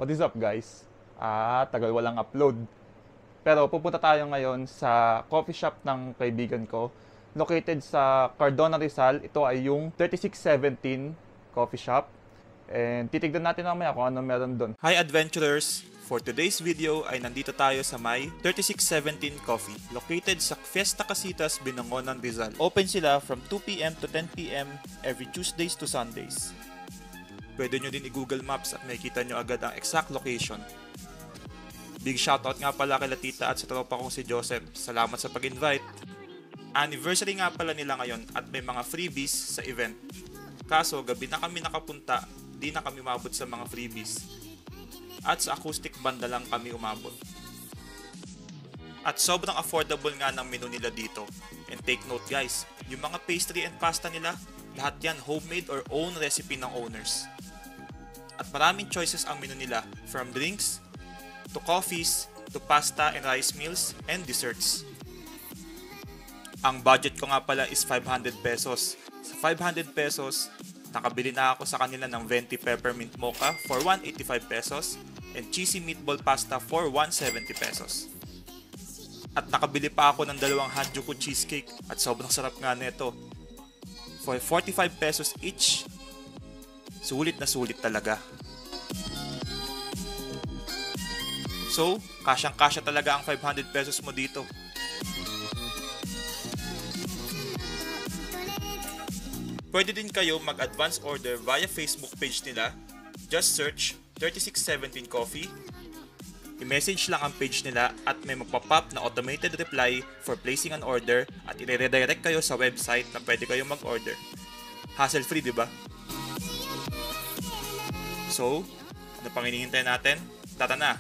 What is up guys? Tagal walang upload. Pero pupunta tayo ngayon sa coffee shop ng kaibigan ko. Located sa Cardona Rizal. Ito ay yung 3617 coffee shop. And titignan natin mamaya kung ano meron doon. Hi adventurers! For today's video ay nandito tayo sa may 3617 Coffee located sa Fiesta Casitas, Binangonan, Rizal. Open sila from 2pm to 10pm every Tuesdays to Sundays. Pwede nyo din i-Google Maps at makikita nyo agad ang exact location. Big shoutout nga pala kay Tita at sa tropa kong si Joseph. Salamat sa pag-invite. Anniversary nga pala nila ngayon at may mga freebies sa event. Kaso gabi na kami nakapunta, di na kami umabot sa mga freebies. At sa acoustic banda lang kami umabot. At sobrang affordable nga ng menu nila dito. And take note guys, yung mga pastry and pasta nila, lahat yan homemade or own recipe ng owners. At maraming choices ang menu nila, from drinks, to coffees, to pasta and rice meals, and desserts. Ang budget ko nga pala is 500 pesos. Sa 500 pesos, nakabili na ako sa kanila ng venti peppermint mocha for 185 pesos and cheesy meatball pasta for 170 pesos. At nakabili pa ako ng dalawang Hanjuku cheesecake at sobrang sarap nga nito. For 45 pesos each, sulit na sulit talaga. So, kasyang-kasya talaga ang 500 pesos mo dito. Pwede din kayo mag-advance order via Facebook page nila. Just search 3617 Coffee. I-message lang ang page nila at may magpop-up na automated reply for placing an order at i-redirect kayo sa website na pwede kayo mag-order. Hassle-free, di ba? So, ano pang hinihintay natin? Tara na!